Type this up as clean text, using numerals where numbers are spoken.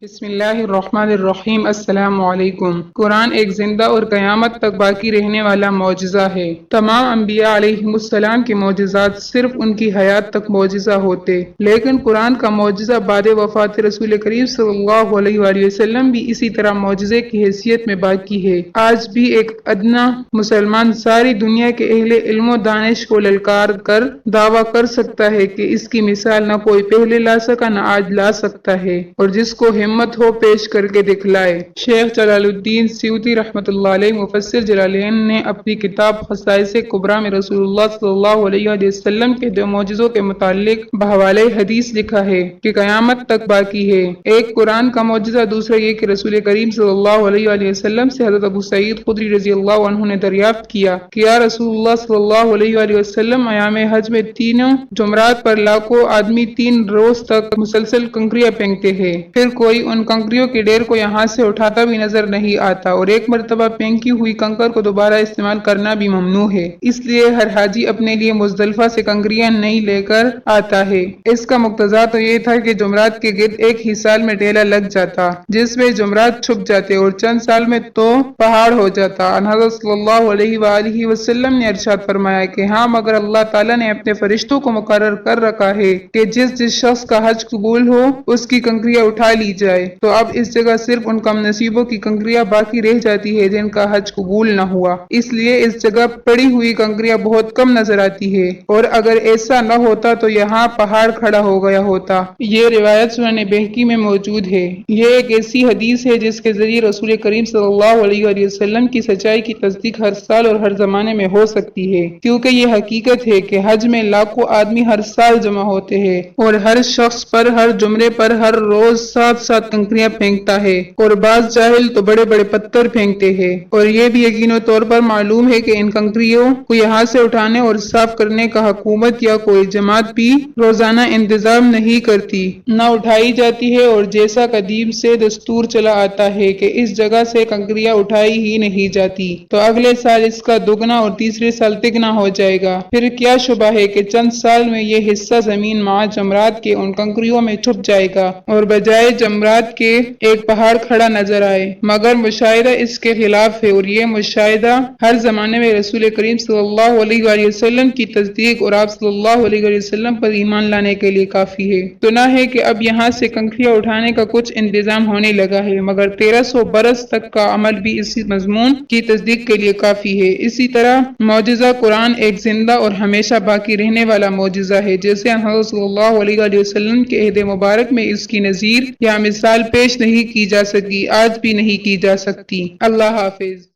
بسم اللہ الرحمن الرحیم۔ السلام علیکم۔ قرآن ایک زندہ اور قیامت تک باقی رہنے والا معجزہ ہے۔ تمام انبیاء علیہم السلام کے معجزات صرف ان کی حیات تک معجزہ ہوتے، لیکن قرآن کا معجزہ بعد وفات رسول کریم صلی اللہ علیہ وآلہ وسلم بھی اسی طرح معجزے کی حیثیت میں باقی ہے۔ آج بھی ایک ادنا مسلمان ساری دنیا کے اہل علم و دانش کو للکار کر دعویٰ کر سکتا ہے کہ اس کی مثال نہ کوئی پہلے لا سکا نہ آج لا سکتا ہے، اور جس کو ہمت ہو پیش کر کے دکھلائے۔ شیخ جلال الدین سیوطی رحمۃ اللہ علیہ مفسر جلالین نے اپنی کتاب خصائص کبریٰ میں رسول اللہ صلی اللہ علیہ وآلہ وسلم کے دو معجزوں کے متعلق بحوالہ حدیث لکھا ہے کہ قیامت تک باقی ہے۔ ایک قرآن کا معجزہ، دوسرا یہ کہ رسول کریم صلی اللہ علیہ وآلہ وسلم سے حضرت ابو سعید خدری رضی اللہ عنہ نے دریافت کیا کہ یا رسول اللہ صلی اللہ علیہ وآلہ وسلم، ایام حج میں تینوں جمعرات پر لاکھوں آدمی 3 روز تک مسلسل کنکریاں پھینکتے ہیں، پھر کوئی ان کنکریوں کے ڈھیر کو یہاں سے اٹھاتا بھی نظر نہیں آتا، اور ایک مرتبہ پھینکی ہوئی کنکر کو دوبارہ استعمال کرنا بھی ممنوع ہے، اس لیے ہر حاجی اپنے لیے مزدلفہ سے کنکریاں نہیں لے کر آتا ہے۔ اس کا مقتضا تو یہ تھا کہ جمعرات کے گرد ایک ہی سال میں ڈھیلا لگ جاتا جس میں جمعرات چھپ جاتے، اور چند سال میں تو پہاڑ ہو جاتا۔ ان حضرت صلی اللہ علیہ وآلہ وسلم نے ارشاد فرمایا کہ ہاں، مگر اللہ تعالیٰ نے اپنے فرشتوں کو مقرر کر رکھا ہے کہ جس شخص کا حج قبول ہو اس کی کنکریاں اٹھا لی جائے، تو اب اس جگہ صرف ان کم نصیبوں کی کنکریاں باقی رہ جاتی ہے جن کا حج قبول نہ ہوا، اس لیے اس جگہ پڑی ہوئی کنکریاں بہت کم نظر آتی ہے، اور اگر ایسا نہ ہوتا تو یہاں پہاڑ کھڑا ہو گیا ہوتا۔ یہ روایت سنن بہقی میں موجود ہے۔ یہ ایک ایسی حدیث ہے جس کے ذریعے رسول کریم صلی اللہ علیہ وآلہ وسلم کی سچائی کی تصدیق ہر سال اور ہر زمانے میں ہو سکتی ہے، کیونکہ یہ حقیقت ہے کہ حج میں لاکھوں آدمی ہر سال جمع ہوتے ہیں، اور ہر شخص پر ہر جمعے پر ہر روز 7 کنکریاں پھینکتا ہے، اور بعض جاہل تو بڑے بڑے پتھر پھینکتے ہیں، اور یہ بھی یقینی طور پر معلوم ہے کہ ان کنکریوں کو یہاں سے اٹھانے اور صاف کرنے کا حکومت یا کوئی جماعت بھی روزانہ انتظام نہیں کرتی، نہ اٹھائی جاتی ہے، اور جیسا قدیم سے دستور چلا آتا ہے کہ اس جگہ سے کنکریاں اٹھائی ہی نہیں جاتی، تو اگلے سال اس کا دگنا اور تیسرے سال تگنا ہو جائے گا۔ پھر کیا شبہ ہے کہ چند سال میں یہ حصہ زمین مع جمرات کے ان کنکریوں میں چھپ جائے گا، اور بجائے جمرات کے ایک پہاڑ کھڑا نظر آئے، مگر مشاہدہ اس کے خلاف ہے، اور یہ مشاہدہ ہر زمانے میں رسول کریم صلی اللہ علیہ وآلہ وسلم کی تصدیق اور آپ صلی اللہ علیہ وآلہ وسلم پر ایمان لانے کے لیے کافی ہے۔ سنا ہے کہ اب یہاں سے کنکریاں اٹھانے کا کچھ انتظام ہونے لگا ہے، مگر 1300 برس تک کا عمل بھی اسی مضمون کی تصدیق کے لیے کافی ہے۔ اسی طرح معجزہ قرآن ایک زندہ اور ہمیشہ باقی رہنے والا معجزہ ہے، جیسے حضرت صلی اللہ علیہ وآلہ وسلم کے عہد مبارک میں اس کی نظیر یا مثال پیش نہیں کی جا سکی، آج بھی نہیں کی جا سکتی۔ اللہ حافظ۔